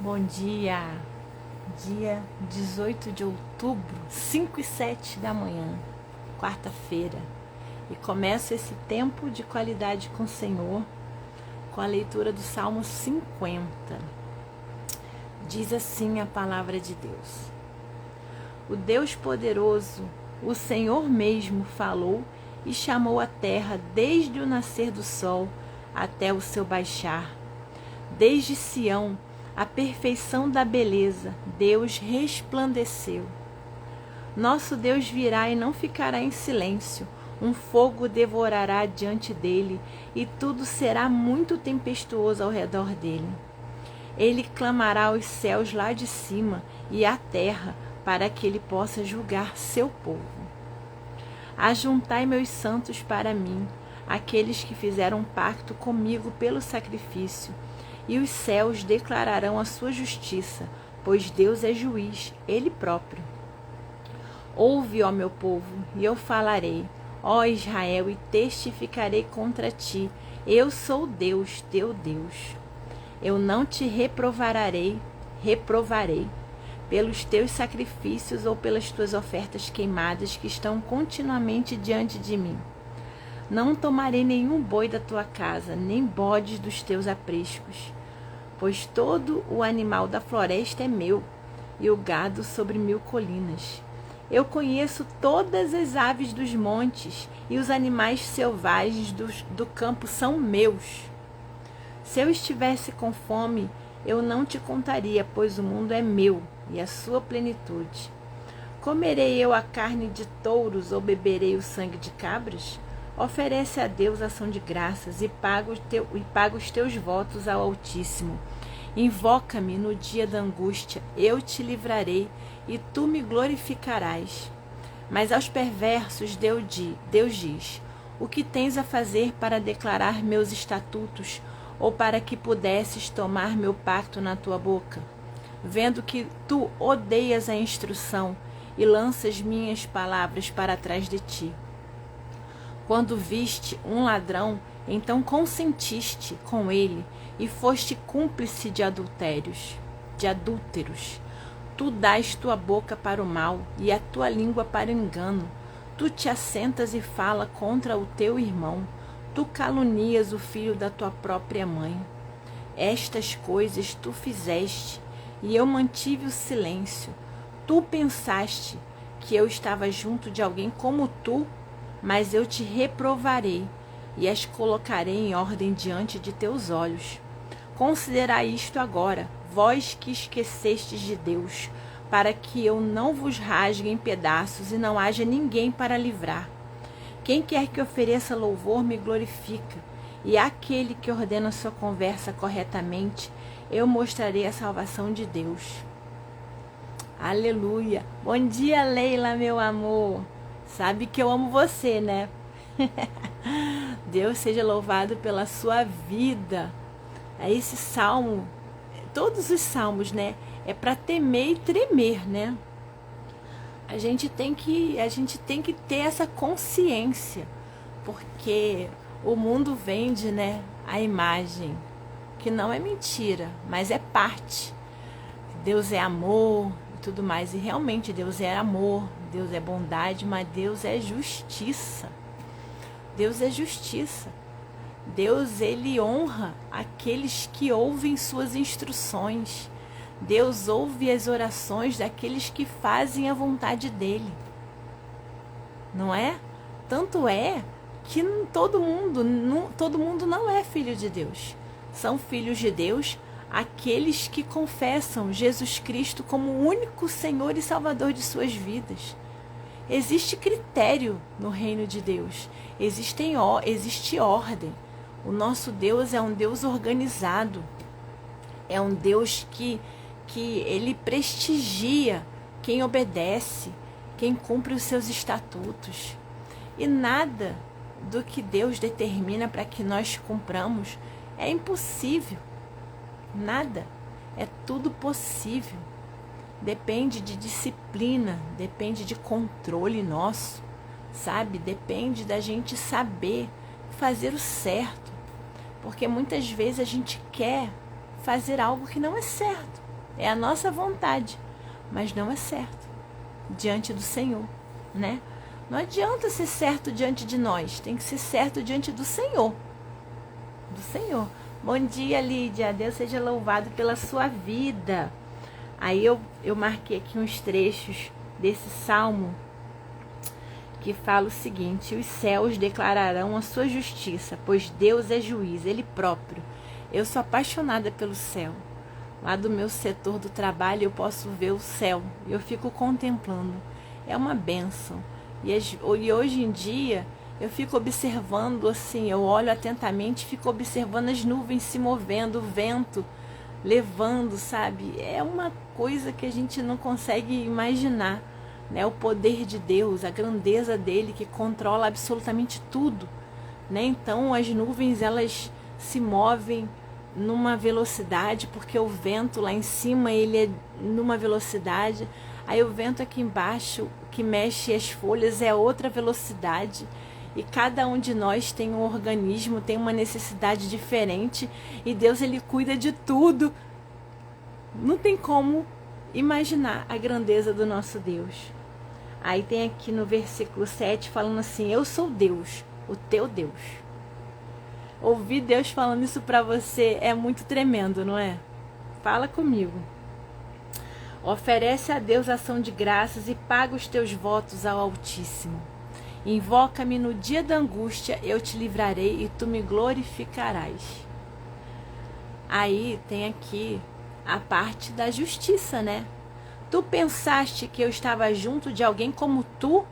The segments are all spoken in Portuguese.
Bom dia, dia 18 de outubro, 5h07 da manhã, quarta-feira. E começo esse tempo de qualidade com o Senhor, com a leitura do Salmo 50. Diz assim a palavra de Deus: O Deus poderoso, o Senhor mesmo falou e chamou a terra desde o nascer do sol até o seu baixar. Desde Sião, a perfeição da beleza, Deus resplandeceu. Nosso Deus virá e não ficará em silêncio. Um fogo devorará diante dele, e tudo será muito tempestuoso ao redor dele. Ele clamará aos céus lá de cima e à terra, para que ele possa julgar seu povo. Ajuntai meus santos para mim, aqueles que fizeram pacto comigo pelo sacrifício, e os céus declararão a sua justiça, pois Deus é juiz, Ele próprio. Ouve, ó meu povo, e eu falarei, ó Israel, e testificarei contra ti. Eu sou Deus, teu Deus. Eu não te reprovarei, pelos teus sacrifícios ou pelas tuas ofertas queimadas que estão continuamente diante de mim. Não tomarei nenhum boi da tua casa, nem bodes dos teus apriscos, pois todo o animal da floresta é meu, e o gado sobre 1000 colinas. Eu conheço todas as aves dos montes, e os animais selvagens do campo são meus. Se eu estivesse com fome, eu não te contaria, pois o mundo é meu, e a sua plenitude. Comerei eu a carne de touros, ou beberei o sangue de cabras? Oferece a Deus ação de graças e paga os teus votos ao Altíssimo. Invoca-me no dia da angústia, eu te livrarei e tu me glorificarás. Mas aos perversos Deus diz: O que tens a fazer para declarar meus estatutos, ou para que pudesses tomar meu pacto na tua boca? Vendo que tu odeias a instrução e lanças minhas palavras para trás de ti. Quando viste um ladrão, então consentiste com ele e foste cúmplice de adúlteros. Tu dás tua boca para o mal e a tua língua para o engano. Tu te assentas e fala contra o teu irmão. Tu calunias o filho da tua própria mãe. Estas coisas tu fizeste, e eu mantive o silêncio. Tu pensaste que eu estava junto de alguém como tu, mas eu te reprovarei e as colocarei em ordem diante de teus olhos. Considerai isto agora, vós que esquecestes de Deus, para que eu não vos rasgue em pedaços e não haja ninguém para livrar. Quem quer que ofereça louvor me glorifica, e àquele que ordena sua conversa corretamente, eu mostrarei a salvação de Deus. Aleluia! Bom dia, Leila, meu amor! Sabe que eu amo você, né? Deus seja louvado pela sua vida. Esse salmo, todos os salmos, né? É para temer e tremer, né? A gente tem que ter essa consciência, porque o mundo vende, né, a imagem, que não é mentira, mas é parte. Deus é amor e tudo mais, e realmente Deus é amor, Deus é bondade, mas Deus é justiça. Deus é justiça. Deus, ele honra aqueles que ouvem suas instruções. Deus ouve as orações daqueles que fazem a vontade dele. Não é? Tanto é que todo mundo não é filho de Deus. São filhos de Deus aqueles que confessam Jesus Cristo como o único Senhor e Salvador de suas vidas. Existe critério no reino de Deus. Existe ordem. O nosso Deus é um Deus organizado. É um Deus que ele prestigia quem obedece, quem cumpre os seus estatutos. E nada do que Deus determina para que nós cumpramos é impossível. Nada. É tudo possível. Depende de disciplina, depende de controle nosso, sabe? Depende da gente saber fazer o certo. Porque muitas vezes a gente quer fazer algo que não é certo. é a nossa vontade, mas não é certo diante do Senhor, né? Não adianta ser certo diante de nós, tem que ser certo diante do Senhor. Do Senhor. Bom dia, Lídia. Deus seja louvado pela sua vida. Aí eu marquei aqui uns trechos desse salmo que fala o seguinte: os céus declararão a sua justiça, pois Deus é juiz, Ele próprio. Eu sou apaixonada pelo céu. Lá do meu setor do trabalho eu posso ver o céu, eu fico contemplando. É uma bênção. E hoje em dia eu fico observando assim, eu olho atentamente, fico observando as nuvens se movendo, o vento levando, sabe? É uma coisa que a gente não consegue imaginar, né? O poder de Deus, a grandeza dele que controla absolutamente tudo, né? Então as nuvens, elas se movem numa velocidade, porque o vento lá em cima ele é numa velocidade, aí o vento aqui embaixo que mexe as folhas é outra velocidade, e cada um de nós tem um organismo, tem uma necessidade diferente, e Deus ele cuida de tudo. Não tem como imaginar a grandeza do nosso Deus. Aí tem aqui no versículo 7 falando assim: eu sou Deus, o teu Deus. Ouvir Deus falando isso para você é muito tremendo, não é? Fala comigo. Oferece a Deus ação de graças e paga os teus votos ao Altíssimo. Invoca-me no dia da angústia, eu te livrarei e tu me glorificarás. Aí tem aqui a parte da justiça, né? Tu pensaste que eu estava junto de alguém como tu?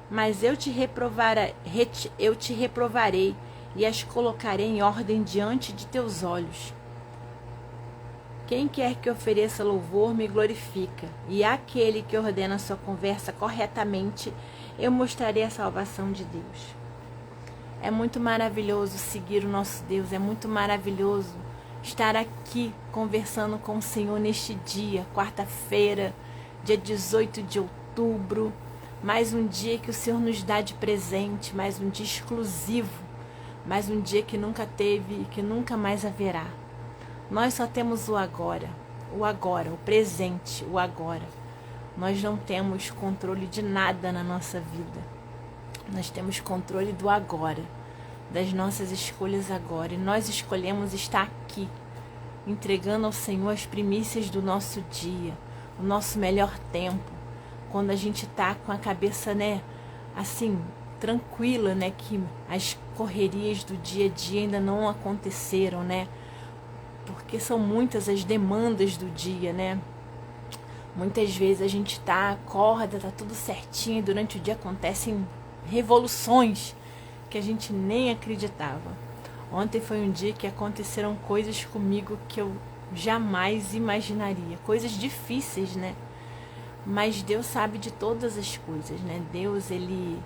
Mas eu te reprovarei e as colocarei em ordem diante de teus olhos. Quem quer que ofereça louvor me glorifica, e àquele que ordena sua conversa corretamente, eu mostrarei a salvação de Deus. É muito maravilhoso seguir o nosso Deus, é muito maravilhoso estar aqui conversando com o Senhor neste dia, quarta-feira, dia 18 de outubro, mais um dia que o Senhor nos dá de presente, mais um dia exclusivo, mais um dia que nunca teve e que nunca mais haverá. Nós só temos o agora, o presente, o agora. Nós não temos controle de nada na nossa vida. Nós temos controle do agora, das nossas escolhas agora. E nós escolhemos estar aqui, entregando ao Senhor as primícias do nosso dia, o nosso melhor tempo, quando a gente está com a cabeça, né, assim, tranquila, né, que as correrias do dia a dia ainda não aconteceram, né, porque são muitas as demandas do dia, né. Muitas vezes a gente acorda, tá tudo certinho, e durante o dia acontecem revoluções que a gente nem acreditava. Ontem foi um dia que aconteceram coisas comigo que eu jamais imaginaria, coisas difíceis, né? Mas Deus sabe de todas as coisas, né? Deus, ele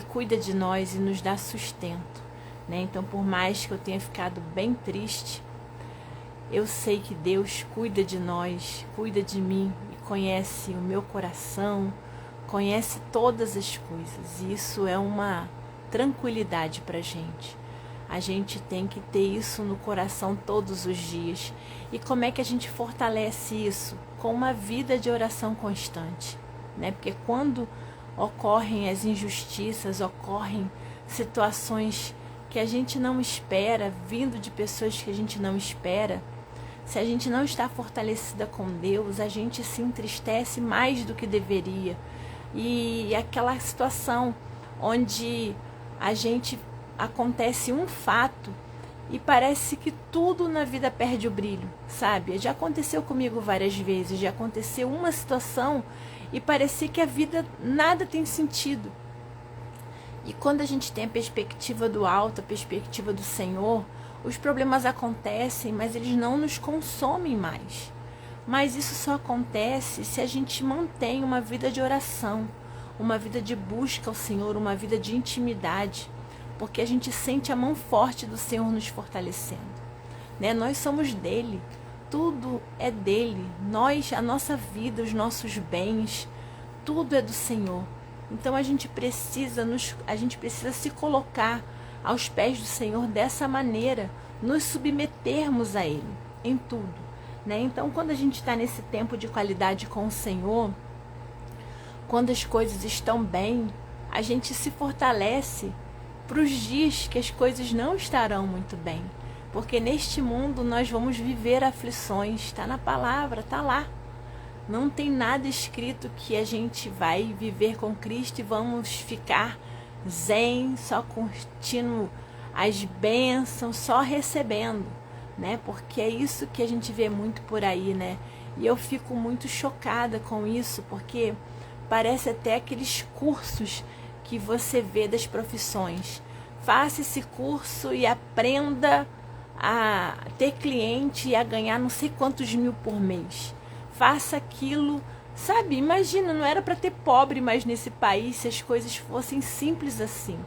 cuida de nós e nos dá sustento, né? Então, por mais que eu tenha ficado bem triste, eu sei que Deus cuida de nós, cuida de mim e conhece o meu coração, conhece todas as coisas. E isso é uma tranquilidade para a gente. A gente tem que ter isso no coração todos os dias. E como é que a gente fortalece isso? Com uma vida de oração constante, né? Porque quando ocorrem as injustiças, ocorrem situações que a gente não espera, vindo de pessoas que a gente não espera, se a gente não está fortalecida com Deus, a gente se entristece mais do que deveria. E aquela situação onde a gente acontece um fato e parece que tudo na vida perde o brilho, sabe? Já aconteceu comigo várias vezes, já aconteceu uma situação e parecia que a vida nada tem sentido. E quando a gente tem a perspectiva do alto, a perspectiva do Senhor, os problemas acontecem, mas eles não nos consomem mais. Mas isso só acontece se a gente mantém uma vida de oração, uma vida de busca ao Senhor, uma vida de intimidade, porque a gente sente a mão forte do Senhor nos fortalecendo, né? Nós somos dele, tudo é dele, a nossa vida, os nossos bens, tudo é do Senhor. Então a gente precisa se colocar aos pés do Senhor dessa maneira, nos submetermos a Ele em tudo. né? Então, quando a gente está nesse tempo de qualidade com o Senhor, quando as coisas estão bem, a gente se fortalece para os dias que as coisas não estarão muito bem. Porque neste mundo nós vamos viver aflições, está na palavra, está lá. Não tem nada escrito que a gente vai viver com Cristo e vamos ficar zen, só curtindo as bênçãos, só recebendo, né? Porque é isso que a gente vê muito por aí, né? E eu fico muito chocada com isso, porque parece até aqueles cursos que você vê das profissões. Faça esse curso e aprenda a ter cliente e a ganhar não sei quantos mil por mês. Faça aquilo, sabe? Imagina, não era para ter pobre mais nesse país se as coisas fossem simples assim.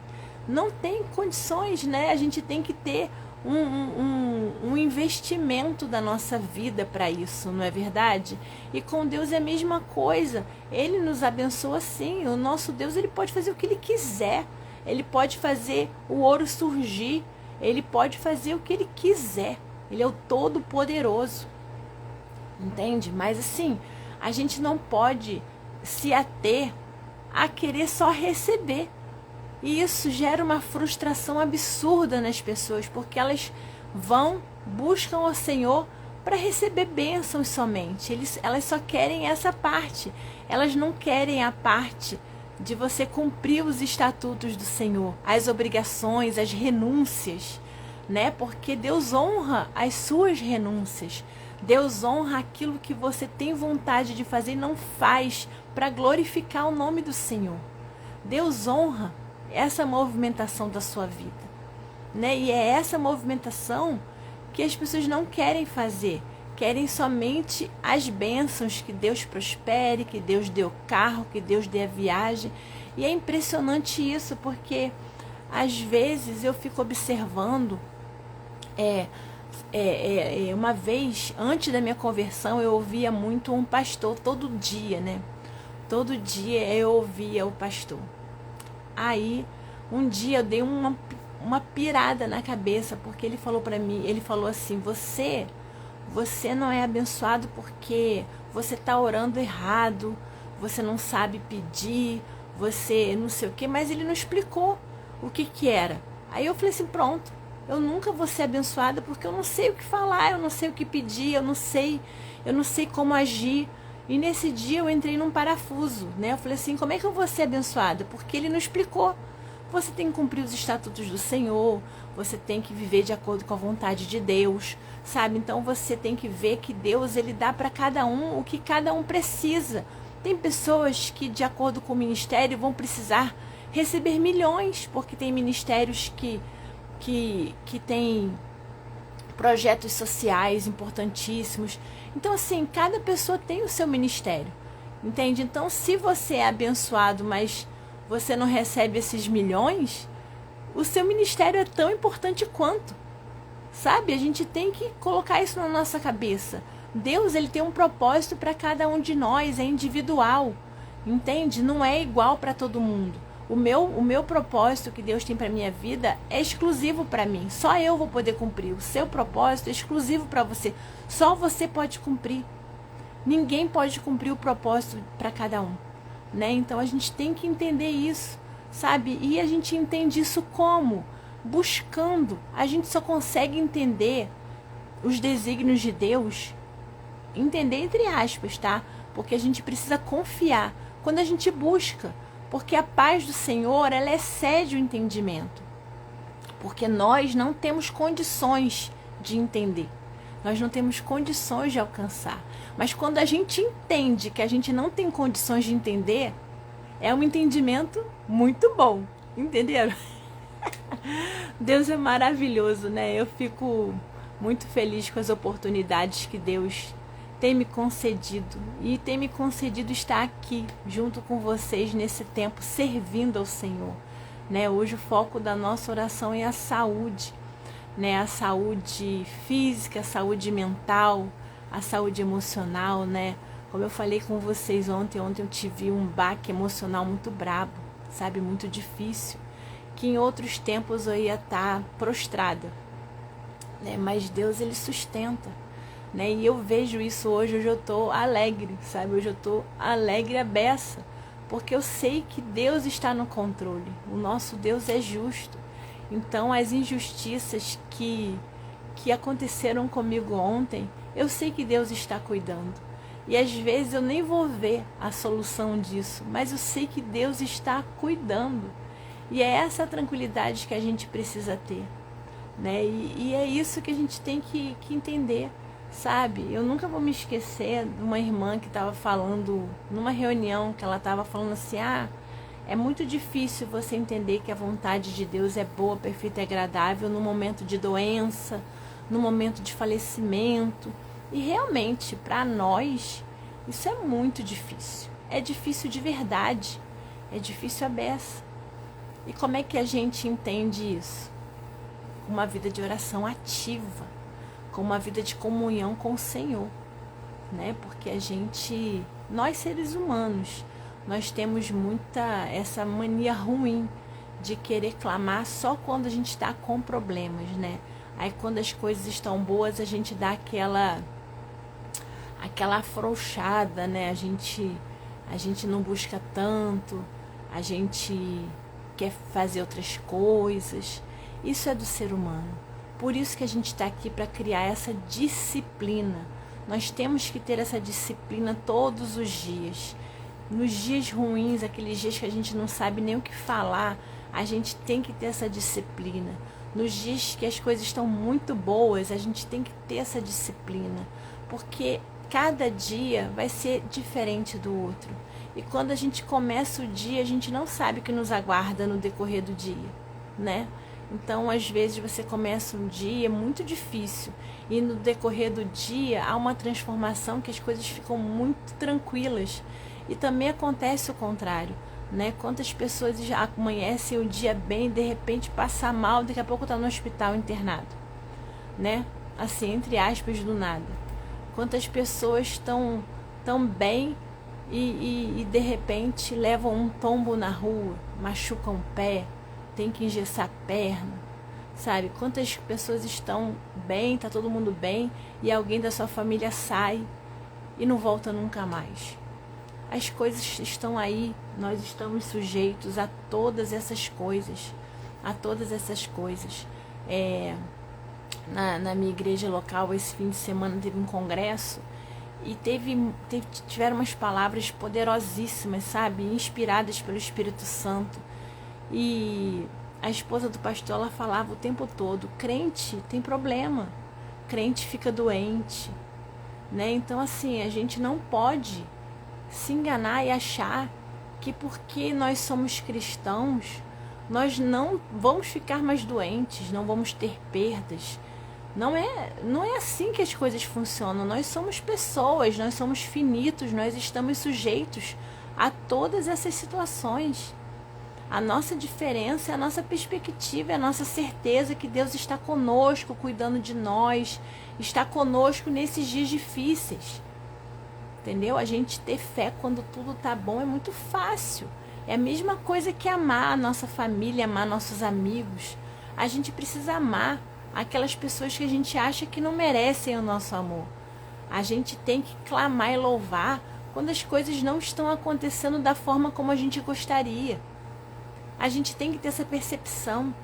Não tem condições, né? A gente tem que ter um investimento da nossa vida para isso, não é verdade? E com Deus é a mesma coisa. Ele nos abençoa sim. O nosso Deus, ele pode fazer o que ele quiser. Ele pode fazer o ouro surgir. Ele pode fazer o que ele quiser. Ele é o Todo-Poderoso. Entende? Mas assim, a gente não pode se ater a querer só receber. E isso gera uma frustração absurda nas pessoas, porque elas buscam o Senhor para receber bênçãos somente. Elas só querem essa parte. Elas não querem a parte de você cumprir os estatutos do Senhor, as obrigações, as renúncias, né? Porque Deus honra as suas renúncias. Deus honra aquilo que você tem vontade de fazer e não faz para glorificar o nome do Senhor. Deus honra essa movimentação da sua vida, né? E é essa movimentação que as pessoas não querem fazer. Querem somente as bênçãos, que Deus prospere, que Deus dê o carro, que Deus dê a viagem. E é impressionante isso, porque às vezes eu fico observando, uma vez, antes da minha conversão, eu ouvia muito um pastor todo dia, né? Todo dia eu ouvia o pastor. Aí, um dia eu dei uma pirada na cabeça, porque ele falou para mim, ele falou assim, você não é abençoado porque você tá orando errado, você não sabe pedir, você não sei o que, mas ele não explicou o que era. Aí eu falei assim, pronto, eu nunca vou ser abençoada porque eu não sei o que falar, eu não sei o que pedir, eu não sei como agir. E nesse dia eu entrei num parafuso, né? Eu falei assim, como é que eu vou ser abençoada? Porque ele não explicou. Você tem que cumprir os estatutos do Senhor, você tem que viver de acordo com a vontade de Deus, sabe? Então você tem que ver que Deus, ele dá para cada um o que cada um precisa. Tem pessoas que, de acordo com o ministério, vão precisar receber milhões, porque tem ministérios que têm projetos sociais importantíssimos. Então, assim, cada pessoa tem o seu ministério, entende? Então, se você é abençoado, mas você não recebe esses milhões, o seu ministério é tão importante quanto, sabe? A gente tem que colocar isso na nossa cabeça. Deus, ele tem um propósito para cada um de nós, é individual, entende? Não é igual para todo mundo. O meu propósito que Deus tem para minha vida é exclusivo para mim. Só eu vou poder cumprir. O seu propósito é exclusivo para você. Só você pode cumprir. Ninguém pode cumprir o propósito para cada um, né? Então a gente tem que entender isso, sabe? E a gente entende isso como? Buscando. A gente só consegue entender os desígnios de Deus, entender entre aspas, tá? Porque a gente precisa confiar quando a gente busca. Porque a paz do Senhor, ela excede o entendimento. Porque nós não temos condições de entender. Nós não temos condições de alcançar. Mas quando a gente entende que a gente não tem condições de entender, é um entendimento muito bom. Entenderam? Deus é maravilhoso, né? Eu fico muito feliz com as oportunidades que Deus tem me concedido, e tem me concedido estar aqui junto com vocês nesse tempo, servindo ao Senhor, né? Hoje o foco da nossa oração é a saúde, né? A saúde física, a saúde mental, a saúde emocional, né? Como eu falei com vocês ontem eu tive um baque emocional muito brabo, sabe? Muito difícil, que em outros tempos eu ia estar prostrada, né? Mas Deus, ele sustenta. né? E eu vejo isso hoje eu tô alegre, sabe? Hoje eu tô alegre a beça, porque eu sei que Deus está no controle. O nosso Deus é justo. Então, as injustiças que aconteceram comigo ontem, eu sei que Deus está cuidando. E às vezes eu nem vou ver a solução disso, mas eu sei que Deus está cuidando. E é essa tranquilidade que a gente precisa ter, né? E é isso que a gente tem que entender, sabe? Eu nunca vou me esquecer de uma irmã que estava falando, numa reunião, que ela estava falando assim, é muito difícil você entender que a vontade de Deus é boa, perfeita e agradável no momento de doença, no momento de falecimento. E realmente, para nós, isso é muito difícil. É difícil de verdade. É difícil a beça. E como é que a gente entende isso? Com uma vida de oração ativa, com uma vida de comunhão com o Senhor, né? Porque nós seres humanos, nós temos essa mania ruim de querer clamar só quando a gente está com problemas, né? Aí quando as coisas estão boas, a gente dá aquela afrouxada, né? A gente não busca tanto, a gente quer fazer outras coisas. Isso é do ser humano. Por isso que a gente está aqui, para criar essa disciplina. Nós temos que ter essa disciplina todos os dias. Nos dias ruins, aqueles dias que a gente não sabe nem o que falar, a gente tem que ter essa disciplina. Nos dias que as coisas estão muito boas, a gente tem que ter essa disciplina. Porque cada dia vai ser diferente do outro. E quando a gente começa o dia, a gente não sabe o que nos aguarda no decorrer do dia, né? Então, às vezes, você começa um dia muito difícil e no decorrer do dia há uma transformação que as coisas ficam muito tranquilas. E também acontece o contrário, né? Quantas pessoas já amanhecem o dia bem, de repente passa mal, daqui a pouco está no hospital internado, né? Assim, entre aspas, do nada. Quantas pessoas estão tão bem e de repente levam um tombo na rua, machucam o pé, tem que engessar a perna, sabe? Quantas pessoas estão bem, tá todo mundo bem, e alguém da sua família sai e não volta nunca mais. As coisas estão aí, nós estamos sujeitos a todas essas coisas, Na minha igreja local, esse fim de semana teve um congresso e tiveram umas palavras poderosíssimas, sabe? Inspiradas pelo Espírito Santo. E a esposa do pastor, ela falava o tempo todo, crente tem problema, crente fica doente, né? Então, assim, a gente não pode se enganar e achar que porque nós somos cristãos, nós não vamos ficar mais doentes, não vamos ter perdas. Não é assim que as coisas funcionam. Nós somos pessoas, nós somos finitos, nós estamos sujeitos a todas essas situações. A nossa diferença é a nossa perspectiva, é a nossa certeza que Deus está conosco, cuidando de nós, está conosco nesses dias difíceis. Entendeu? A gente ter fé quando tudo tá bom é muito fácil. É a mesma coisa que amar a nossa família, amar nossos amigos. A gente precisa amar aquelas pessoas que a gente acha que não merecem o nosso amor. A gente tem que clamar e louvar quando as coisas não estão acontecendo da forma como a gente gostaria. A gente tem que ter essa percepção.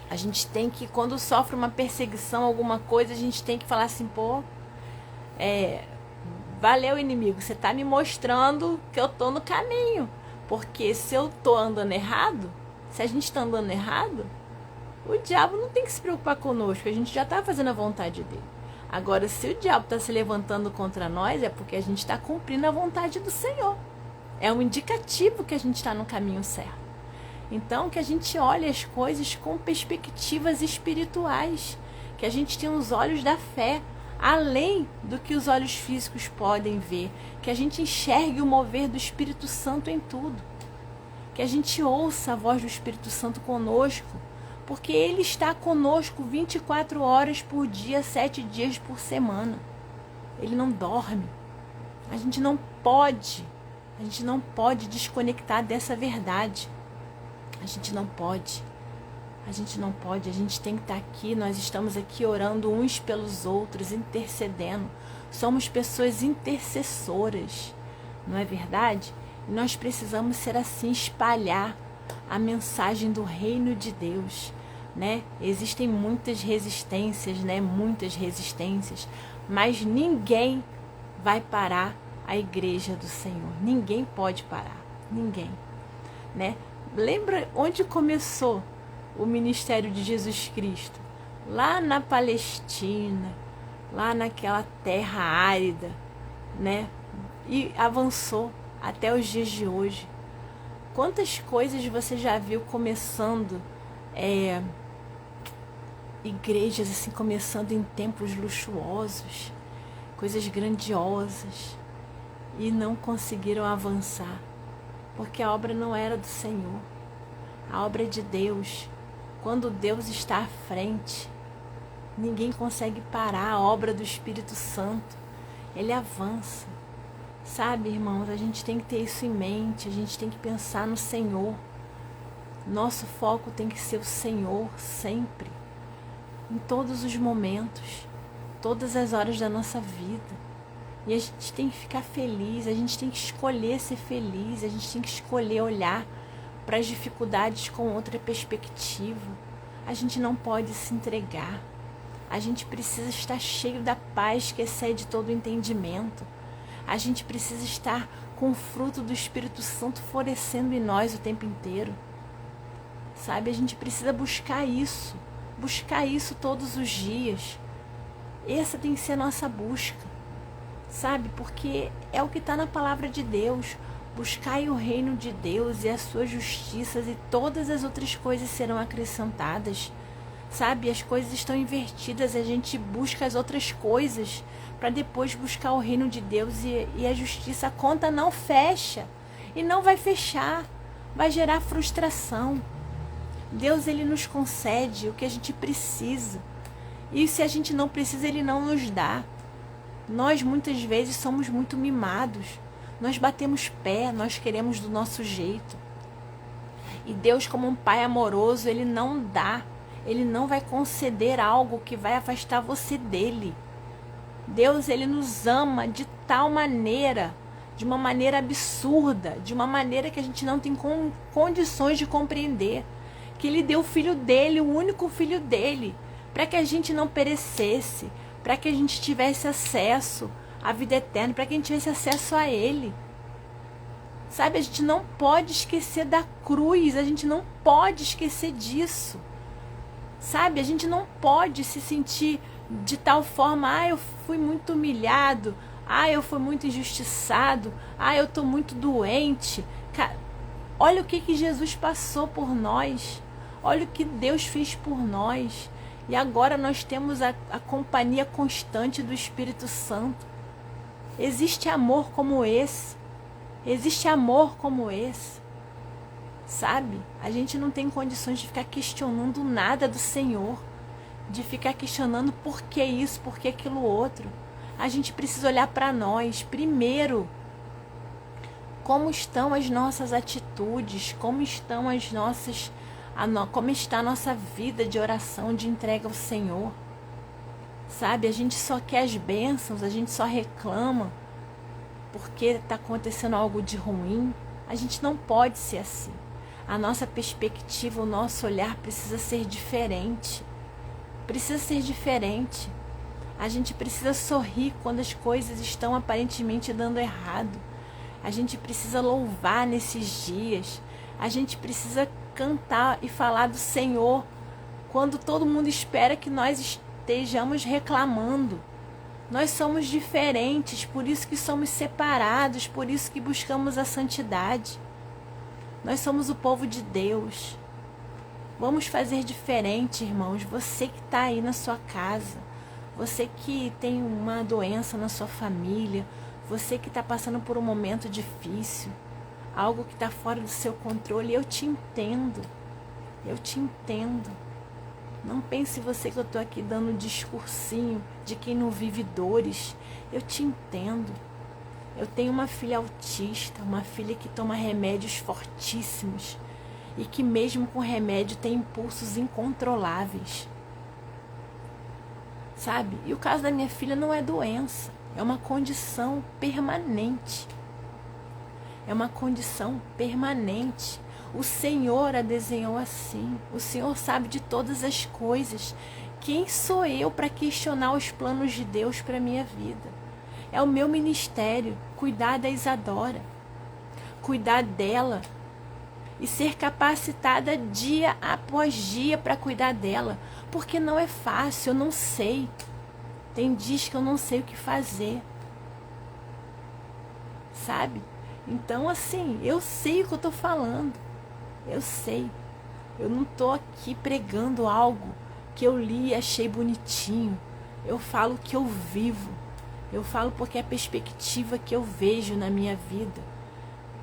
A gente tem que, quando sofre uma perseguição, alguma coisa, a gente tem que falar assim, valeu, inimigo, você está me mostrando que eu estou no caminho. Porque se eu estou andando errado, se a gente está andando errado, o diabo não tem que se preocupar conosco, a gente já está fazendo a vontade dele. Agora, se o diabo está se levantando contra nós, é porque a gente está cumprindo a vontade do Senhor. É um indicativo que a gente está no caminho certo. Então, que a gente olhe as coisas com perspectivas espirituais, que a gente tenha os olhos da fé, além do que os olhos físicos podem ver, que a gente enxergue o mover do Espírito Santo em tudo, que a gente ouça a voz do Espírito Santo conosco, porque Ele está conosco 24 horas por dia, 7 dias por semana. Ele não dorme. A gente não pode desconectar dessa verdade. A gente não pode. A gente não pode, a gente tem que estar aqui, nós estamos aqui orando uns pelos outros, intercedendo. Somos pessoas intercessoras, não é verdade? E nós precisamos ser assim, espalhar a mensagem do reino de Deus, né? Existem muitas resistências, né? Muitas resistências, mas ninguém vai parar a igreja do Senhor. Ninguém pode parar, ninguém, né? Lembra onde começou o ministério de Jesus Cristo? Lá na Palestina, lá naquela terra árida, né? E avançou até os dias de hoje. Quantas coisas você já viu começando, igrejas assim, começando em templos luxuosos, coisas grandiosas, e não conseguiram avançar, porque a obra não era do Senhor, a obra é de Deus. Quando Deus está à frente, ninguém consegue parar a obra do Espírito Santo. Ele avança. Sabe, irmãos, a gente tem que ter isso em mente, a gente tem que pensar no Senhor. Nosso foco tem que ser o Senhor sempre, em todos os momentos, todas as horas da nossa vida. E a gente tem que ficar feliz, a gente tem que escolher ser feliz, a gente tem que escolher olhar para as dificuldades com outra perspectiva. A gente não pode se entregar. A gente precisa estar cheio da paz que excede todo o entendimento. A gente precisa estar com o fruto do Espírito Santo florescendo em nós o tempo inteiro. Sabe, a gente precisa buscar isso todos os dias. Essa tem que ser a nossa busca, sabe, porque é o que está na palavra de Deus. Buscai o reino de Deus e as suas justiças, e todas as outras coisas serão acrescentadas. Sabe, as coisas estão invertidas, a gente busca as outras coisas para depois buscar o reino de Deus e a justiça. A conta não fecha, e não vai fechar, vai gerar frustração. Deus, ele nos concede o que a gente precisa, e se a gente não precisa, ele não nos dá. Nós muitas vezes somos muito mimados, nós batemos pé, nós queremos do nosso jeito. E Deus, como um pai amoroso, ele não dá, ele não vai conceder algo que vai afastar você dele. Deus, ele nos ama de tal maneira, de uma maneira absurda, de uma maneira que a gente não tem condições de compreender, que ele deu o filho dele, o único filho dele, para que a gente não perecesse, para que a gente tivesse acesso à vida eterna, para que a gente tivesse acesso a ele. Sabe, a gente não pode esquecer da cruz, a gente não pode esquecer disso. Sabe, a gente não pode se sentir de tal forma, eu fui muito humilhado, eu fui muito injustiçado, eu estou muito doente. Cara, olha o que Jesus passou por nós, olha o que Deus fez por nós. E agora nós temos a companhia constante do Espírito Santo. Existe amor como esse. Existe amor como esse. Sabe? A gente não tem condições de ficar questionando nada do Senhor. De ficar questionando por que isso, por que aquilo outro. A gente precisa olhar para nós primeiro. Como estão as nossas atitudes? Como estão as nossas... como está a nossa vida de oração, de entrega ao Senhor. Sabe, a gente só quer as bênçãos, a gente só reclama porque está acontecendo algo de ruim. A gente não pode ser assim. A nossa perspectiva, o nosso olhar precisa ser diferente. Precisa ser diferente. A gente precisa sorrir quando as coisas estão aparentemente dando errado. A gente precisa louvar nesses dias. A gente precisa cantar e falar do Senhor quando todo mundo espera que nós estejamos reclamando. Nós somos diferentes, por isso que somos separados, por isso que buscamos a santidade. Nós somos o povo de Deus. Vamos fazer diferente, irmãos. Você que está aí na sua casa, você que tem uma doença na sua família, você que está passando por um momento difícil, algo que está fora do seu controle, eu te entendo. Eu te entendo. Não pense você que eu estou aqui dando um discursinho de quem não vive dores. Eu te entendo. Eu tenho uma filha autista, uma filha que toma remédios fortíssimos. e que mesmo com remédio tem impulsos incontroláveis. Sabe? E o caso da minha filha não é doença, é uma condição permanente. É uma condição permanente. O Senhor a desenhou assim. O Senhor sabe de todas as coisas. Quem sou eu para questionar os planos de Deus para a minha vida? É o meu ministério, cuidar da Isadora, cuidar dela e ser capacitada dia após dia para cuidar dela, porque não é fácil, eu não sei. Tem dias que eu não sei o que fazer, sabe? Então, assim, eu sei o que eu estou falando, eu sei. Eu não estou aqui pregando algo que eu li e achei bonitinho. Eu falo o que eu vivo. Eu falo porque é a perspectiva que eu vejo na minha vida.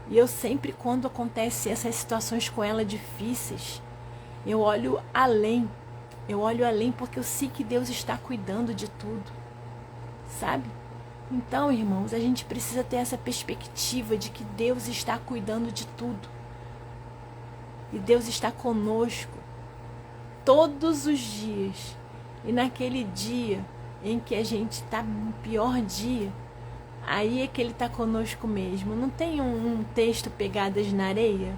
E eu sempre, quando acontecem essas situações com ela difíceis, eu olho além. Eu olho além porque eu sei que Deus está cuidando de tudo, sabe? Então, irmãos, a gente precisa ter essa perspectiva de que Deus está cuidando de tudo. E Deus está conosco todos os dias. E naquele dia em que a gente está no pior dia, aí é que Ele está conosco mesmo. Não tem um texto pegadas na areia?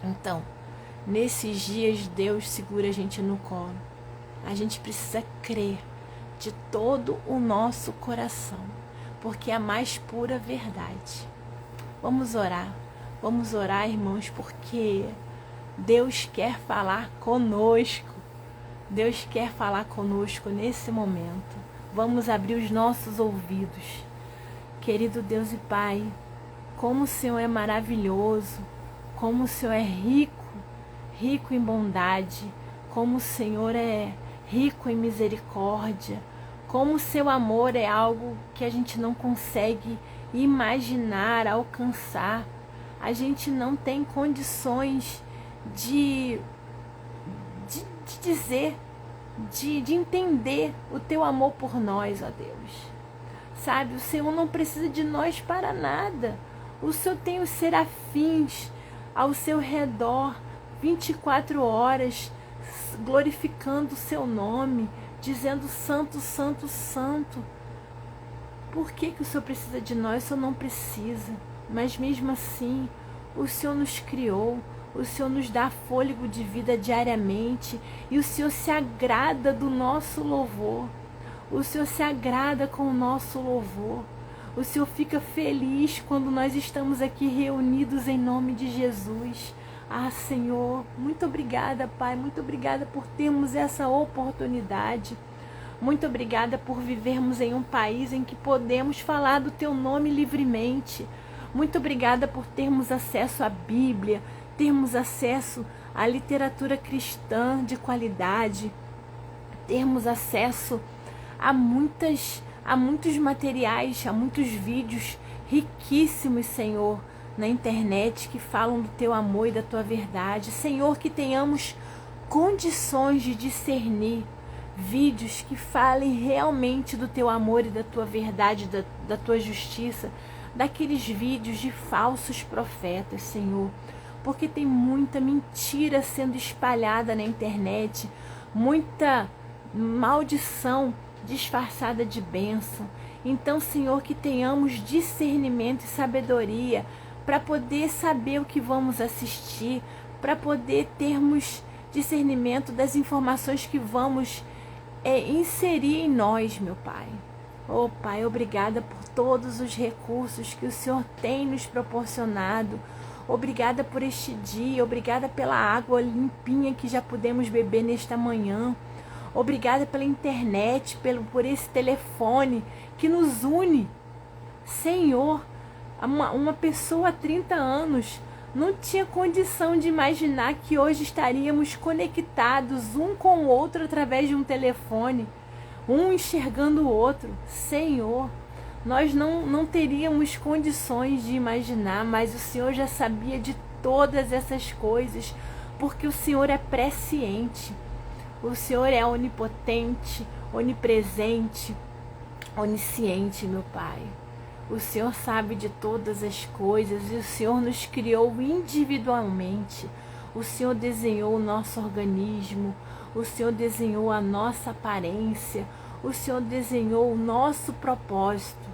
Então, nesses dias Deus segura a gente no colo. A gente precisa crer de todo o nosso coração, porque é a mais pura verdade. Vamos orar, irmãos, porque Deus quer falar conosco. Deus quer falar conosco nesse momento. Vamos abrir os nossos ouvidos. Querido Deus e Pai, como o Senhor é maravilhoso, como o Senhor é rico, rico em bondade, como o Senhor é rico em misericórdia, como o seu amor é algo que a gente não consegue imaginar, alcançar. A gente não tem condições de dizer, de entender o teu amor por nós, ó Deus. Sabe, o Senhor não precisa de nós para nada. O Senhor tem os serafins ao seu redor, 24 horas, glorificando o seu nome, dizendo santo, santo, santo. Por que o Senhor precisa de nós? O Senhor não precisa. Mas mesmo assim, o Senhor nos criou, o Senhor nos dá fôlego de vida diariamente e o Senhor se agrada do nosso louvor. O Senhor se agrada com o nosso louvor. O Senhor fica feliz quando nós estamos aqui reunidos em nome de Jesus. Ah, Senhor, muito obrigada, Pai. Muito obrigada por termos essa oportunidade. Muito obrigada por vivermos em um país em que podemos falar do Teu nome livremente. Muito obrigada por termos acesso à Bíblia, termos acesso à literatura cristã de qualidade, termos acesso a muitos materiais, a muitos vídeos riquíssimos, Senhor, na internet que falam do Teu amor e da Tua verdade. Senhor, que tenhamos condições de discernir vídeos que falem realmente do Teu amor e da Tua verdade, da Tua justiça, daqueles vídeos de falsos profetas, Senhor, porque tem muita mentira sendo espalhada na internet, muita maldição disfarçada de bênção. Então, Senhor, que tenhamos discernimento e sabedoria para poder saber o que vamos assistir, para poder termos discernimento das informações que vamos inserir em nós, meu Pai. Oh, Pai, obrigada por todos os recursos que o Senhor tem nos proporcionado. Obrigada por este dia, obrigada pela água limpinha que já pudemos beber nesta manhã. Obrigada pela internet, por esse telefone que nos une. Senhor, uma pessoa há 30 anos não tinha condição de imaginar que hoje estaríamos conectados um com o outro através de um telefone, um enxergando o outro. Senhor, nós não teríamos condições de imaginar, mas o Senhor já sabia de todas essas coisas, porque o Senhor é presciente. O Senhor é onipotente, onipresente, onisciente, meu Pai. O Senhor sabe de todas as coisas e o Senhor nos criou individualmente. O Senhor desenhou o nosso organismo, o Senhor desenhou a nossa aparência, o Senhor desenhou o nosso propósito.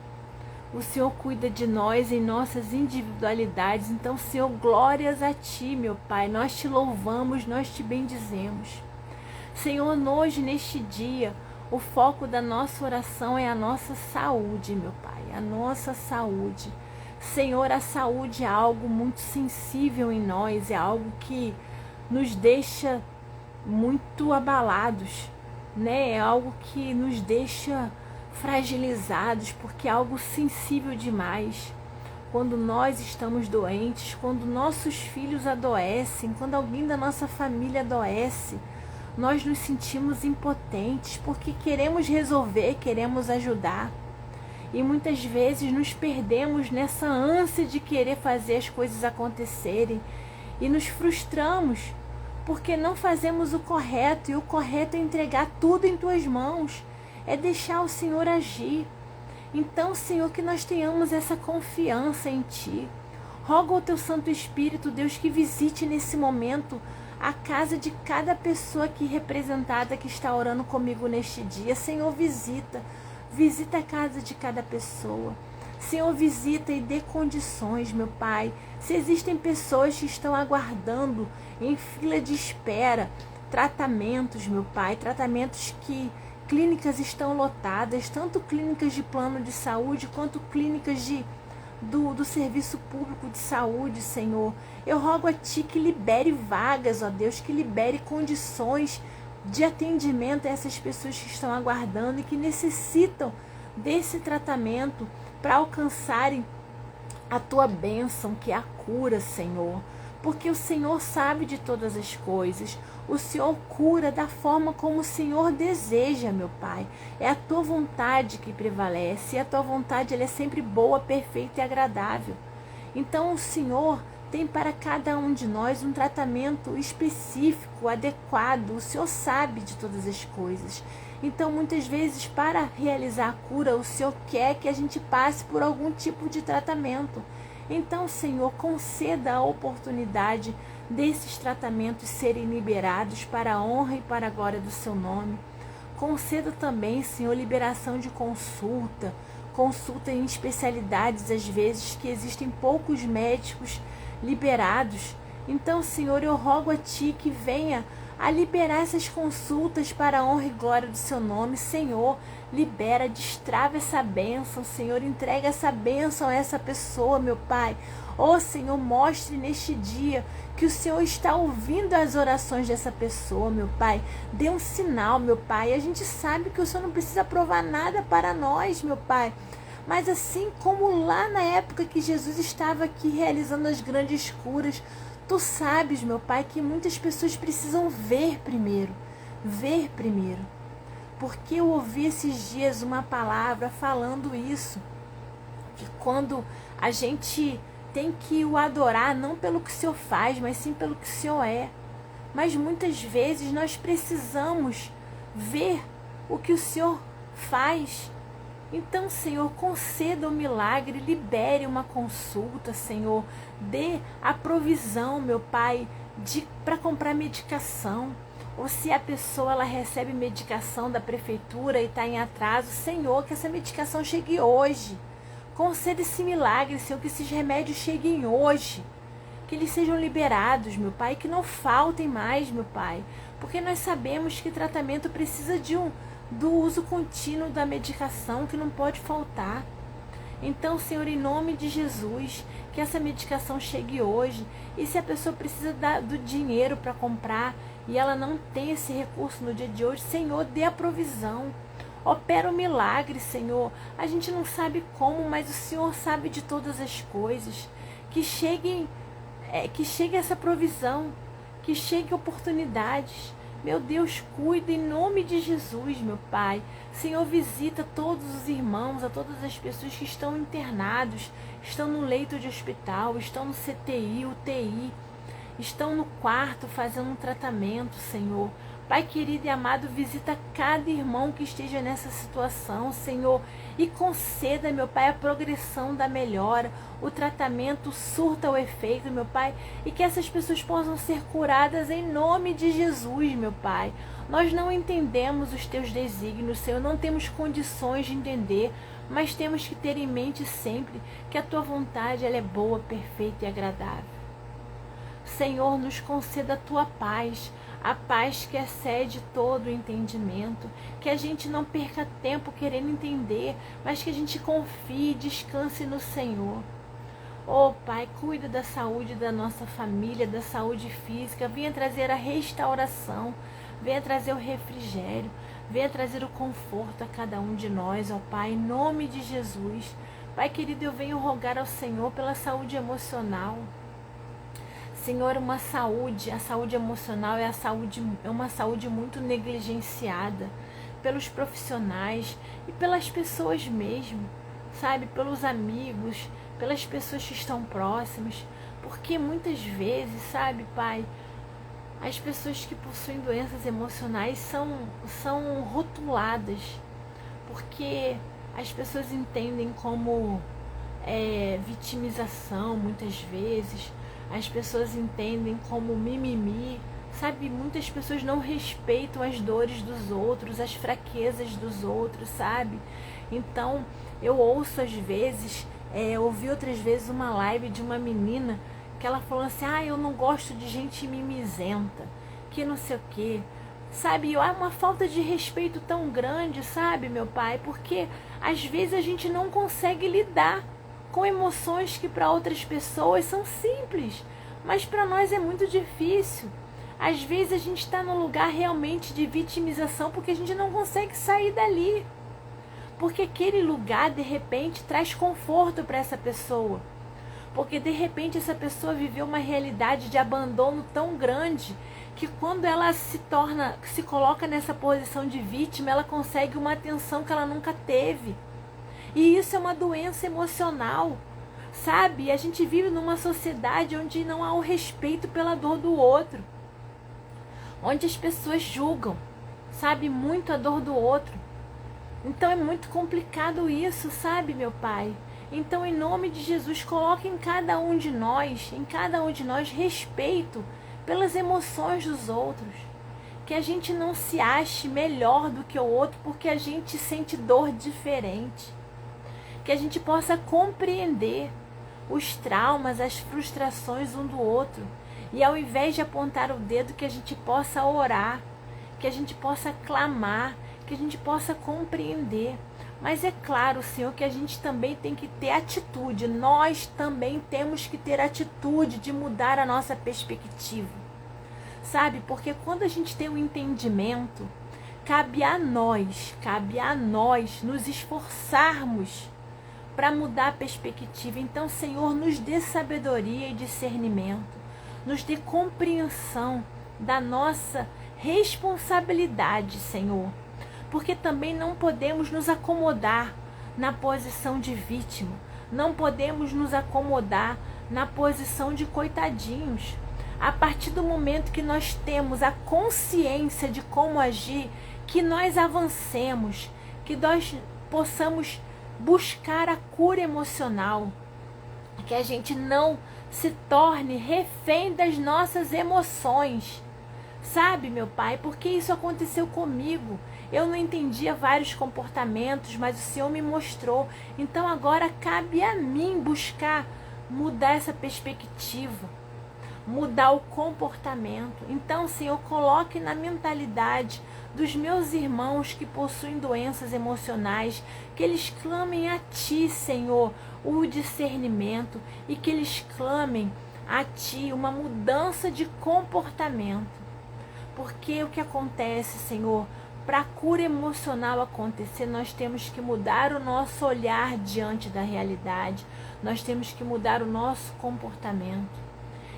O Senhor cuida de nós em nossas individualidades. Então, Senhor, glórias a Ti, meu Pai. Nós Te louvamos, nós Te bendizemos. Senhor, hoje, neste dia, o foco da nossa oração é a nossa saúde, meu Pai. A nossa saúde. Senhor, a saúde é algo muito sensível em nós. É algo que nos deixa muito abalados, né? É algo que nos deixa fragilizados, porque é algo sensível demais. Quando nós estamos doentes, quando nossos filhos adoecem, quando alguém da nossa família adoece, nós nos sentimos impotentes, porque queremos resolver, queremos ajudar. E muitas vezes nos perdemos nessa ânsia de querer fazer as coisas acontecerem e nos frustramos, porque não fazemos o correto, e o correto é entregar tudo em Tuas mãos. É deixar o Senhor agir. Então, Senhor, que nós tenhamos essa confiança em Ti. Rogo ao Teu Santo Espírito, Deus, que visite nesse momento a casa de cada pessoa aqui representada que está orando comigo neste dia. Senhor, visita a casa de cada pessoa. Senhor, visita e dê condições, meu Pai. Se existem pessoas que estão aguardando em fila de espera, tratamentos, meu Pai, tratamentos que clínicas estão lotadas, tanto clínicas de plano de saúde quanto clínicas do serviço público de saúde, Senhor. Eu rogo a Ti que libere vagas, ó Deus, que libere condições de atendimento a essas pessoas que estão aguardando e que necessitam desse tratamento para alcançarem a Tua bênção, que é a cura, Senhor. Porque o Senhor sabe de todas as coisas. O Senhor cura da forma como o Senhor deseja, meu Pai. É a Tua vontade que prevalece. E a Tua vontade, ela é sempre boa, perfeita e agradável. Então o Senhor tem para cada um de nós um tratamento específico, adequado. O Senhor sabe de todas as coisas. Então, muitas vezes, para realizar a cura, o Senhor quer que a gente passe por algum tipo de tratamento. Então, Senhor, conceda a oportunidade desses tratamentos serem liberados para a honra e para a glória do Seu nome. Conceda também, Senhor, liberação de consulta em especialidades, às vezes, que existem poucos médicos liberados. Então, Senhor, eu rogo a Ti que venha a liberar essas consultas para a honra e glória do Seu nome. Senhor, libera, destrava essa bênção, Senhor, entrega essa bênção a essa pessoa, meu Pai. Ó Senhor, mostre neste dia que o Senhor está ouvindo as orações dessa pessoa, meu Pai. Dê um sinal, meu Pai. A gente sabe que o Senhor não precisa provar nada para nós, meu Pai. Mas assim como lá na época que Jesus estava aqui realizando as grandes curas, Tu sabes, meu Pai, que muitas pessoas precisam ver primeiro. Ver primeiro. Porque eu ouvi esses dias uma palavra falando isso. Que quando a gente tem que o adorar, não pelo que o Senhor faz, mas sim pelo que o Senhor é. Mas muitas vezes nós precisamos ver o que o Senhor faz. Então, Senhor, conceda o milagre, libere uma consulta, Senhor. Dê a provisão, meu Pai, para comprar medicação. Ou se a pessoa ela recebe medicação da prefeitura e está em atraso, Senhor, que essa medicação chegue hoje. Conceda esse milagre, Senhor, que esses remédios cheguem hoje. Que eles sejam liberados, meu Pai, que não faltem mais, meu Pai. Porque nós sabemos que tratamento precisa do uso contínuo da medicação, que não pode faltar. Então, Senhor, em nome de Jesus, que essa medicação chegue hoje. E se a pessoa precisa do dinheiro para comprar e ela não tem esse recurso no dia de hoje, Senhor, dê a provisão. Opera o milagre, Senhor. A gente não sabe como, mas o Senhor sabe de todas as coisas. Que chegue essa provisão, que chegue oportunidades. Meu Deus, cuida em nome de Jesus, meu Pai. Senhor, visita todos os irmãos, a todas as pessoas que estão internados, estão no leito de hospital, estão no CTI, UTI, estão no quarto fazendo um tratamento, Senhor. Pai querido e amado, visita cada irmão que esteja nessa situação, Senhor, e conceda, meu Pai, a progressão da melhora, o tratamento surta o efeito, meu Pai, e que essas pessoas possam ser curadas em nome de Jesus, meu Pai. Nós não entendemos os teus desígnios, Senhor, não temos condições de entender, mas temos que ter em mente sempre que a tua vontade ela é boa, perfeita e agradável. Senhor, nos conceda a tua paz, a paz que excede todo o entendimento, que a gente não perca tempo querendo entender, mas que a gente confie e descanse no Senhor. Oh Pai, cuida da saúde da nossa família, da saúde física, venha trazer a restauração, venha trazer o refrigério, venha trazer o conforto a cada um de nós, ó Pai, em nome de Jesus. Pai querido, eu venho rogar ao Senhor pela saúde emocional. Senhor, a saúde emocional é uma saúde muito negligenciada pelos profissionais e pelas pessoas mesmo, sabe? Pelos amigos, pelas pessoas que estão próximas, porque muitas vezes, sabe, Pai, as pessoas que possuem doenças emocionais são rotuladas, porque as pessoas entendem como vitimização muitas vezes. As pessoas entendem como mimimi, sabe? Muitas pessoas não respeitam as dores dos outros, as fraquezas dos outros, sabe? Então, eu ouço às vezes, ouvi outras vezes uma live de uma menina que ela falou assim, eu não gosto de gente mimizenta, que não sei o quê. Sabe, há uma falta de respeito tão grande, sabe, meu Pai? Porque às vezes a gente não consegue lidar com emoções que para outras pessoas são simples, mas para nós é muito difícil. Às vezes a gente está num lugar realmente de vitimização porque a gente não consegue sair dali. Porque aquele lugar, de repente, traz conforto para essa pessoa. Porque, de repente, essa pessoa viveu uma realidade de abandono tão grande que quando ela se coloca nessa posição de vítima, ela consegue uma atenção que ela nunca teve. E isso é uma doença emocional, sabe? A gente vive numa sociedade onde não há o respeito pela dor do outro. Onde as pessoas julgam, sabe? Muito a dor do outro. Então é muito complicado isso, sabe, meu Pai? Então, em nome de Jesus, coloque em cada um de nós, respeito pelas emoções dos outros. Que a gente não se ache melhor do que o outro porque a gente sente dor diferente. Que a gente possa compreender os traumas, as frustrações um do outro. E ao invés de apontar o dedo, que a gente possa orar, que a gente possa clamar, que a gente possa compreender. Mas é claro, Senhor, que a gente também tem que ter atitude. Nós também temos que ter atitude de mudar a nossa perspectiva. Sabe? Porque quando a gente tem um entendimento, cabe a nós nos esforçarmos para mudar a perspectiva. Então, Senhor, nos dê sabedoria e discernimento, nos dê compreensão da nossa responsabilidade, Senhor, porque também não podemos nos acomodar na posição de vítima, não podemos nos acomodar na posição de coitadinhos. A partir do momento que nós temos a consciência de como agir, que nós avancemos, que nós possamos buscar a cura emocional, que a gente não se torne refém das nossas emoções, sabe, meu Pai? Porque isso aconteceu comigo. Eu não entendia vários comportamentos, mas o Senhor me mostrou. Então agora cabe a mim buscar mudar essa perspectiva, mudar o comportamento. Então, Senhor, coloque na mentalidade dos meus irmãos que possuem doenças emocionais, que eles clamem a Ti, Senhor, o discernimento, e que eles clamem a Ti uma mudança de comportamento. Porque o que acontece, Senhor, para a cura emocional acontecer, nós temos que mudar o nosso olhar diante da realidade, nós temos que mudar o nosso comportamento.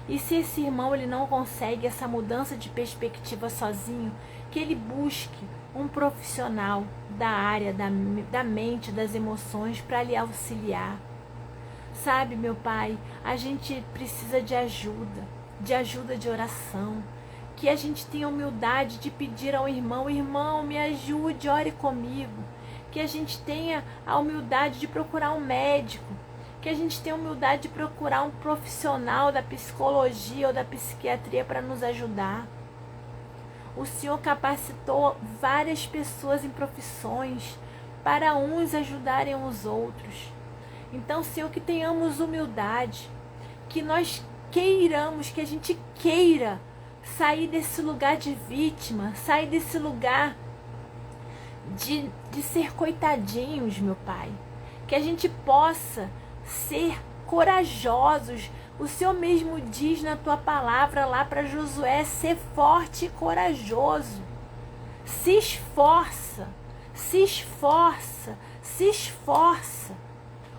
E se esse irmão ele não consegue essa mudança de perspectiva sozinho, que ele busque um profissional da área da mente, das emoções, para lhe auxiliar. Sabe, meu Pai, a gente precisa de ajuda de oração, que a gente tenha humildade de pedir ao irmão, irmão, me ajude, ore comigo. Que a gente tenha a humildade de procurar um médico, que a gente tenha a humildade de procurar um profissional da psicologia ou da psiquiatria para nos ajudar. O Senhor capacitou várias pessoas em profissões para uns ajudarem os outros. Então, Senhor, que tenhamos humildade, que nós queiramos, que a gente queira sair desse lugar de vítima, sair desse lugar de ser coitadinhos, meu Pai. Que a gente possa ser corajosos. O Senhor mesmo diz na tua palavra lá para Josué, ser forte e corajoso. Se esforça, se esforça, se esforça.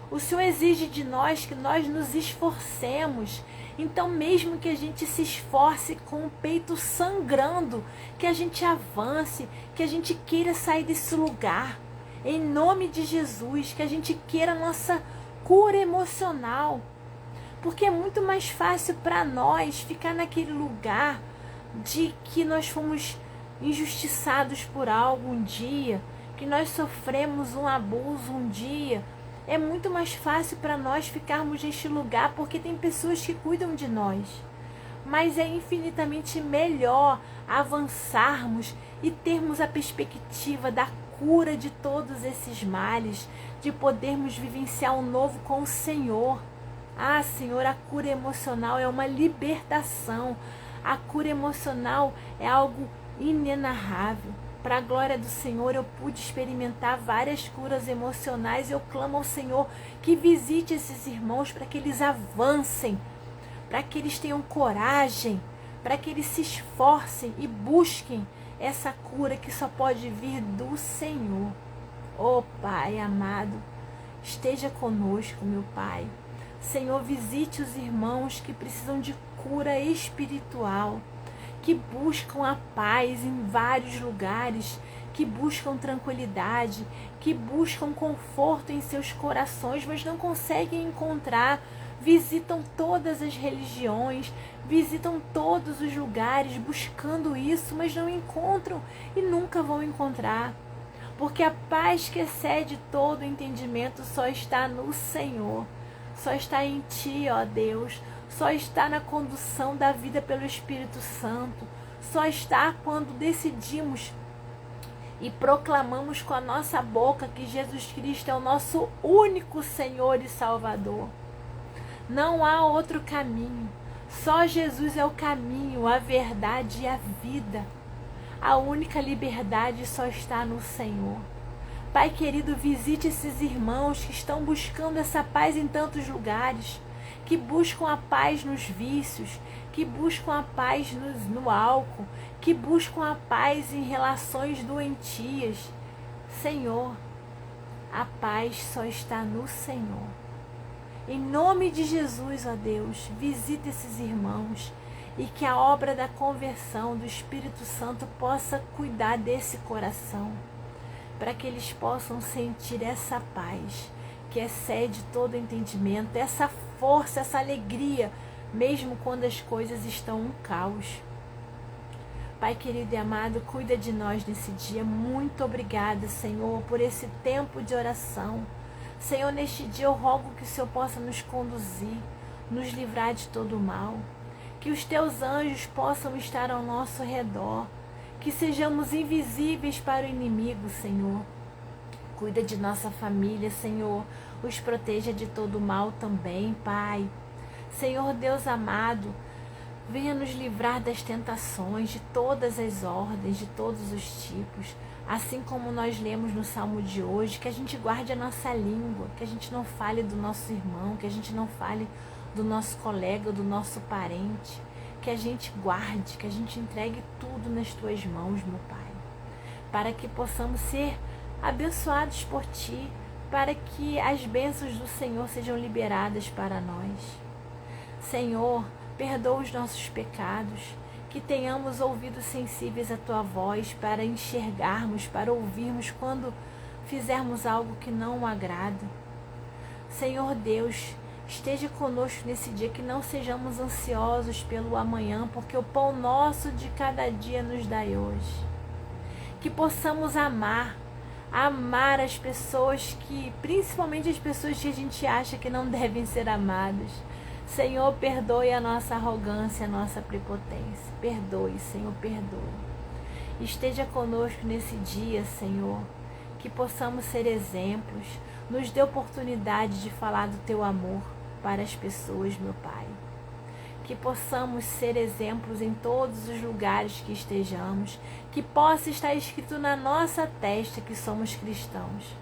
O Senhor exige de nós que nós nos esforcemos. Então, mesmo que a gente se esforce com o peito sangrando, que a gente avance, que a gente queira sair desse lugar. Em nome de Jesus, que a gente queira a nossa cura emocional. Porque é muito mais fácil para nós ficar naquele lugar de que nós fomos injustiçados por algo um dia, que nós sofremos um abuso um dia. É muito mais fácil para nós ficarmos neste lugar porque tem pessoas que cuidam de nós. Mas é infinitamente melhor avançarmos e termos a perspectiva da cura de todos esses males, de podermos vivenciar um novo com o Senhor. Ah, Senhor, a cura emocional é uma libertação. A cura emocional é algo inenarrável. Para a glória do Senhor, eu pude experimentar várias curas emocionais. Eu clamo ao Senhor que visite esses irmãos para que eles avancem, para que eles tenham coragem, para que eles se esforcem e busquem essa cura que só pode vir do Senhor. Oh, Pai amado, esteja conosco, meu Pai. Senhor, visite os irmãos que precisam de cura espiritual, que buscam a paz em vários lugares, que buscam tranquilidade, que buscam conforto em seus corações, mas não conseguem encontrar. Visitam todas as religiões, visitam todos os lugares buscando isso, mas não encontram e nunca vão encontrar. Porque a paz que excede todo entendimento só está no Senhor, só está em Ti, ó Deus. Só está na condução da vida pelo Espírito Santo. Só está quando decidimos e proclamamos com a nossa boca que Jesus Cristo é o nosso único Senhor e Salvador. Não há outro caminho. Só Jesus é o caminho, a verdade e a vida. A única liberdade só está no Senhor. Pai querido, visite esses irmãos que estão buscando essa paz em tantos lugares, que buscam a paz nos vícios, que buscam a paz no álcool, que buscam a paz em relações doentias. Senhor, a paz só está no Senhor. Em nome de Jesus, ó Deus, visita esses irmãos e que a obra da conversão do Espírito Santo possa cuidar desse coração, para que eles possam sentir essa paz que excede todo entendimento, essa força, essa alegria, mesmo quando as coisas estão um caos. Pai querido e amado, cuida de nós nesse dia. Muito obrigada, Senhor, por esse tempo de oração. Senhor, neste dia eu rogo que o Senhor possa nos conduzir, nos livrar de todo o mal, que os teus anjos possam estar ao nosso redor, que sejamos invisíveis para o inimigo, Senhor. Cuida de nossa família, Senhor. Os proteja de todo o mal também, Pai. Senhor Deus amado, venha nos livrar das tentações, de todas as ordens, de todos os tipos. Assim como nós lemos no Salmo de hoje, que a gente guarde a nossa língua, que a gente não fale do nosso irmão, que a gente não fale do nosso colega, do nosso parente. Que a gente guarde, que a gente entregue tudo nas tuas mãos, meu Pai. Para que possamos ser abençoados por Ti, para que as bênçãos do Senhor sejam liberadas para nós. Senhor, perdoa os nossos pecados, que tenhamos ouvidos sensíveis à Tua voz para enxergarmos, para ouvirmos quando fizermos algo que não o agrada. Senhor Deus, Esteja conosco nesse dia, que não sejamos ansiosos pelo amanhã, porque o pão nosso de cada dia nos dai hoje. Que possamos amar as pessoas principalmente as pessoas que a gente acha que não devem ser amadas. Senhor, perdoe a nossa arrogância, a nossa prepotência. Perdoe, Senhor, perdoe. Esteja conosco nesse dia, Senhor, que possamos ser exemplos. Nos dê oportunidade de falar do Teu amor para as pessoas, meu Pai. Que possamos ser exemplos em todos os lugares que estejamos, que possa estar escrito na nossa testa que somos cristãos.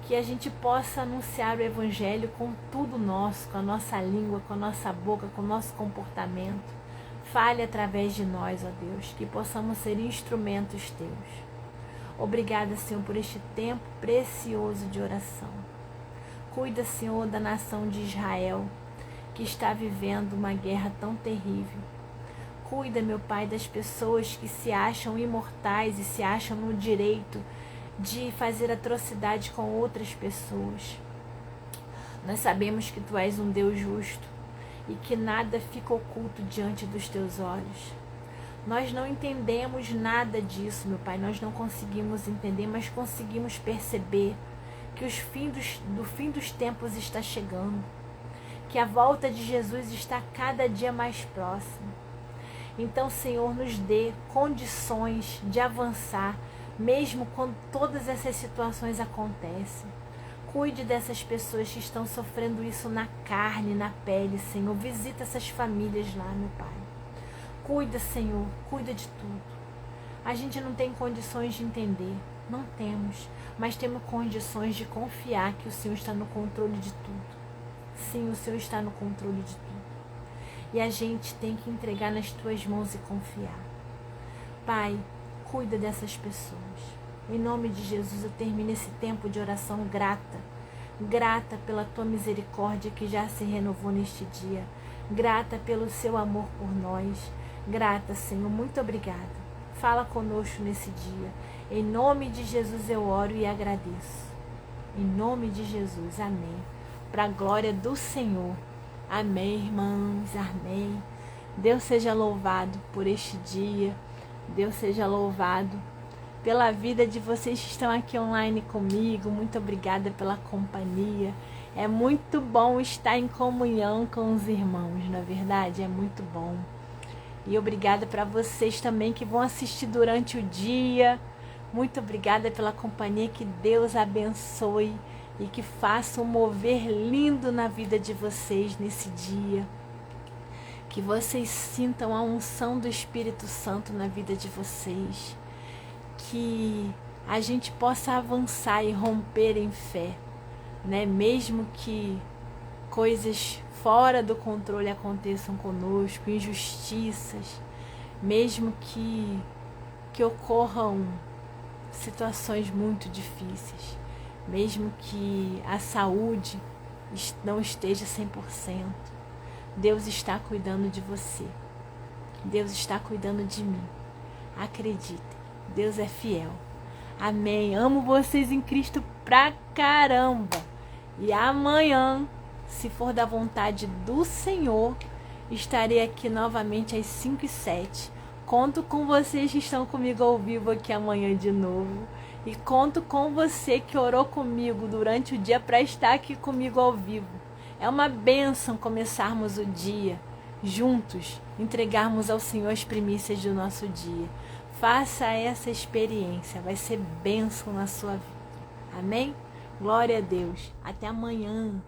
Que a gente possa anunciar o Evangelho com tudo nosso, com a nossa língua, com a nossa boca, com o nosso comportamento. Fale através de nós, ó Deus, que possamos ser instrumentos Teus. Obrigada, Senhor, por este tempo precioso de oração. Cuida, Senhor, da nação de Israel, que está vivendo uma guerra tão terrível. Cuida, meu Pai, das pessoas que se acham imortais e se acham no direito de fazer atrocidade com outras pessoas. Nós sabemos que Tu és um Deus justo e que nada fica oculto diante dos Teus olhos. Nós não entendemos nada disso, meu Pai, nós não conseguimos entender, mas conseguimos perceber que o fim dos tempos está chegando, que a volta de Jesus está cada dia mais próxima. Então, Senhor, nos dê condições de avançar, mesmo quando todas essas situações acontecem. Cuide dessas pessoas que estão sofrendo isso na carne, na pele, Senhor. Visita essas famílias lá, meu Pai. Cuida, Senhor, cuida de tudo. A gente não tem condições de entender, não temos, mas temos condições de confiar que o Senhor está no controle de tudo. Sim, o Senhor está no controle de tudo. E a gente tem que entregar nas Tuas mãos e confiar. Pai, cuida dessas pessoas. Em nome de Jesus, eu termino esse tempo de oração grata. Grata pela Tua misericórdia que já se renovou neste dia. Grata pelo Seu amor por nós. Grata, Senhor, muito obrigada. Fala conosco nesse dia. Em nome de Jesus eu oro e agradeço. Em nome de Jesus, amém. Para a glória do Senhor. Amém, irmãos, amém. Deus seja louvado por este dia. Deus seja louvado pela vida de vocês que estão aqui online comigo. Muito obrigada pela companhia. É muito bom estar em comunhão com os irmãos, não é verdade? É muito bom. E obrigada para vocês também que vão assistir durante o dia. Muito obrigada pela companhia. Que Deus abençoe e que faça um mover lindo na vida de vocês nesse dia. Que vocês sintam a unção do Espírito Santo na vida de vocês. Que a gente possa avançar e romper em fé, né? Mesmo que coisas fora do controle aconteçam conosco, injustiças, mesmo que ocorram situações muito difíceis, mesmo que a saúde não esteja 100%, Deus está cuidando de você. Deus está cuidando de mim. Acreditem, Deus é fiel. Amém. Amo vocês em Cristo pra caramba. E amanhã, se for da vontade do Senhor, estarei aqui novamente às 5h07. Conto com vocês que estão comigo ao vivo aqui amanhã de novo. E conto com você que orou comigo durante o dia para estar aqui comigo ao vivo. É uma bênção começarmos o dia juntos, entregarmos ao Senhor as primícias do nosso dia. Faça essa experiência, vai ser bênção na sua vida. Amém? Glória a Deus. Até amanhã.